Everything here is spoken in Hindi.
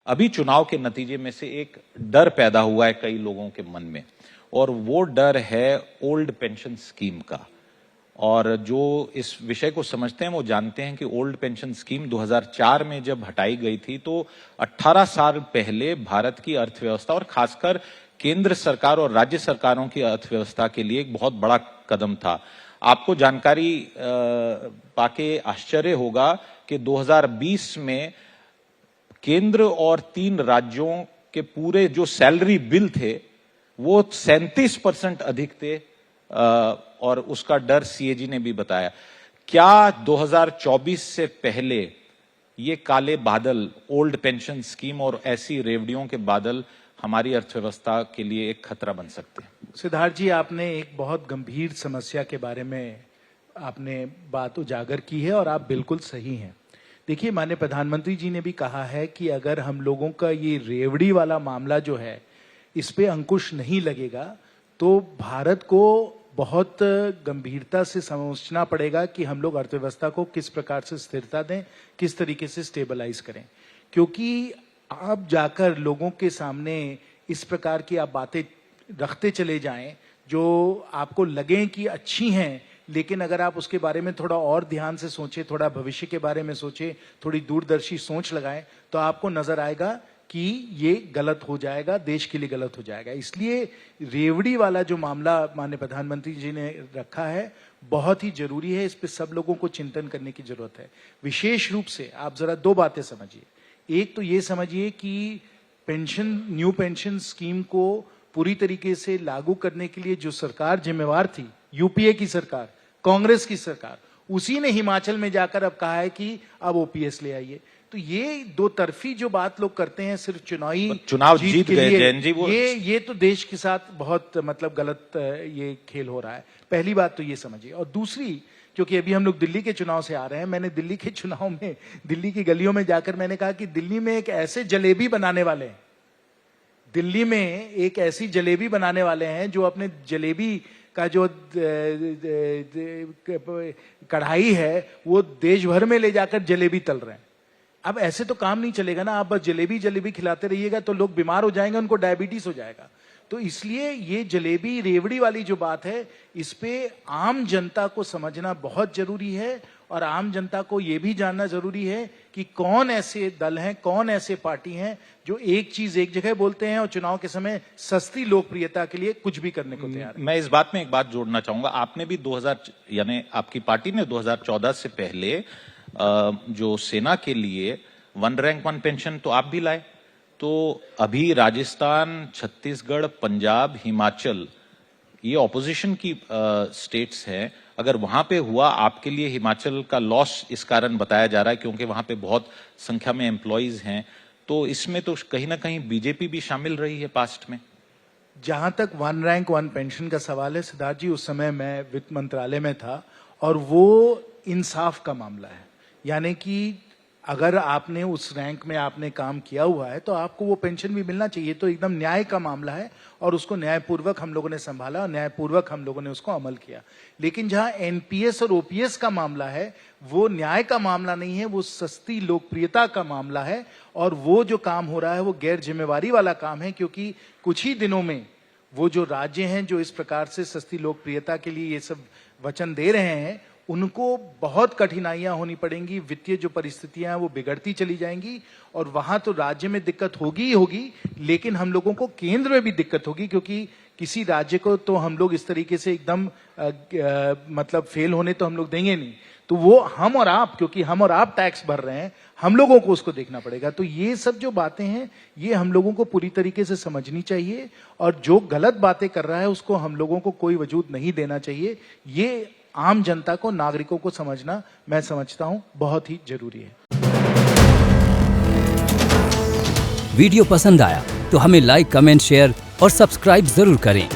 अभी चुनाव के नतीजे में से एक डर पैदा हुआ है कई लोगों के मन में, और वो डर है ओल्ड पेंशन स्कीम का। और जो इस विषय को समझते हैं वो जानते हैं कि ओल्ड पेंशन स्कीम 2004 में जब हटाई गई थी तो 18 साल पहले भारत की अर्थव्यवस्था और खासकर केंद्र सरकार और राज्य सरकारों की अर्थव्यवस्था के लिए एक बहुत बड़ा कदम था। आपको जानकारी पाके आश्चर्य होगा कि 2020 में केंद्र और 3 राज्यों के पूरे जो सैलरी बिल थे वो 37% अधिक थे, और उसका डर सीएजी ने भी बताया। क्या 2024 से पहले ये काले बादल, ओल्ड पेंशन स्कीम और ऐसी रेवड़ियों के बादल हमारी अर्थव्यवस्था के लिए एक खतरा बन सकते हैं? सिद्धार्थ जी, आपने एक बहुत गंभीर समस्या के बारे में आपने बात उजागर की है और आप बिल्कुल सही हैं। देखिए, माननीय प्रधानमंत्री जी ने भी कहा है कि अगर हम लोगों का ये रेवड़ी वाला मामला जो है इस पे अंकुश नहीं लगेगा तो भारत को बहुत गंभीरता से समझना पड़ेगा कि हम लोग अर्थव्यवस्था को किस प्रकार से स्थिरता दें, किस तरीके से स्टेबलाइज करें। क्योंकि आप जाकर लोगों के सामने इस प्रकार की आप बातें रखते चले जाएं जो आपको लगें कि अच्छी हैं, लेकिन अगर आप उसके बारे में थोड़ा और ध्यान से सोचें, थोड़ा भविष्य के बारे में सोचें, थोड़ी दूरदर्शी सोच लगाएं, तो आपको नजर आएगा कि ये गलत हो जाएगा, देश के लिए गलत हो जाएगा। इसलिए रेवड़ी वाला जो मामला माननीय प्रधानमंत्री जी ने रखा है बहुत ही जरूरी है। इस पे सब लोगों को चिंतन करने की जरूरत है। विशेष रूप से आप जरा 2 बातें समझिए। एक तो ये समझिए कि न्यू पेंशन स्कीम को पूरी तरीके से लागू करने के लिए जो सरकार जिम्मेवार थी, यूपीए की सरकार, कांग्रेस की सरकार, उसी ने हिमाचल में जाकर अब कहा है कि अब ओपीएस ले आइए। तो ये 2 तरफी जो बात लोग करते हैं सिर्फ चुनाव जीत गए जैन जी, वो ये तो देश के साथ बहुत मतलब गलत ये खेल हो रहा है। पहली बात तो ये समझिए। और दूसरी, क्योंकि अभी हम लोग दिल्ली के चुनाव से आ रहे हैं, मैंने दिल्ली के चुनाव में दिल्ली की गलियों में जाकर मैंने कहा कि दिल्ली में एक ऐसे जलेबी बनाने वाले हैं, दिल्ली में एक ऐसी जलेबी बनाने वाले हैं जो अपने जलेबी का जो कढ़ाई है वो देश भर में ले जाकर जलेबी तल रहे हैं। अब ऐसे तो काम नहीं चलेगा ना। आप बस जलेबी खिलाते रहिएगा तो लोग बीमार हो जाएंगे, उनको डायबिटीज हो जाएगा। तो इसलिए ये जलेबी रेवड़ी वाली जो बात है, इस पे आम जनता को समझना बहुत जरूरी है, और आम जनता को ये भी जानना जरूरी है कि कौन ऐसे दल हैं, कौन ऐसे पार्टी हैं जो एक चीज एक जगह बोलते हैं और चुनाव के समय सस्ती लोकप्रियता के लिए कुछ भी करने को तैयार है। मैं इस बात में एक बात जोड़ना चाहूंगा। आपने भी 2000 यानी आपकी पार्टी ने 2014 से पहले जो सेना के लिए 1 रैंक 1 पेंशन तो आप भी लाए। तो अभी राजस्थान, छत्तीसगढ़, पंजाब, हिमाचल, ये ऑपोजिशन की स्टेट्स हैं। अगर वहां पे हुआ, आपके लिए हिमाचल का लॉस इस कारण बताया जा रहा है क्योंकि वहां पे बहुत संख्या में एम्प्लॉइज हैं, तो इसमें तो कहीं ना कहीं बीजेपी भी शामिल रही है पास्ट में। जहां तक 1 रैंक 1 पेंशन का सवाल है सिद्धार्थ जी, उस समय मैं वित्त मंत्रालय में था और वो इंसाफ का मामला है। यानी कि अगर आपने उस रैंक में आपने काम किया हुआ है तो आपको वो पेंशन भी मिलना चाहिए। तो एकदम न्याय का मामला है और उसको न्यायपूर्वक हम लोगों ने संभाला और न्यायपूर्वक हम लोगों ने उसको अमल किया। लेकिन जहां एनपीएस और ओपीएस का मामला है, वो न्याय का मामला नहीं है, वो सस्ती लोकप्रियता का मामला है। और वो जो काम हो रहा है वो गैर जिम्मेवारी वाला काम है, क्योंकि कुछ ही दिनों में वो जो राज्य हैं जो इस प्रकार से सस्ती लोकप्रियता के लिए ये सब वचन दे रहे हैं, उनको बहुत कठिनाइयां होनी पड़ेंगी। वित्तीय जो परिस्थितियां हैं वो बिगड़ती चली जाएंगी और वहां तो राज्य में दिक्कत होगी ही होगी, लेकिन हम लोगों को केंद्र में भी दिक्कत होगी, क्योंकि किसी राज्य को तो हम लोग इस तरीके से एकदम मतलब फेल होने तो हम लोग देंगे नहीं। तो वो हम और आप, क्योंकि हम और आप टैक्स भर रहे हैं, हम लोगों को उसको देखना पड़ेगा। तो ये सब जो बातें हैं ये हम लोगों को पूरी तरीके से समझनी चाहिए, और जो गलत बातें कर रहा है उसको हम लोगों को कोई वजूद नहीं देना चाहिए। ये आम जनता को, नागरिकों को समझना, मैं समझता हूं, बहुत ही जरूरी है। वीडियो पसंद आया तो हमें लाइक, कमेंट, शेयर और सब्सक्राइब जरूर करें।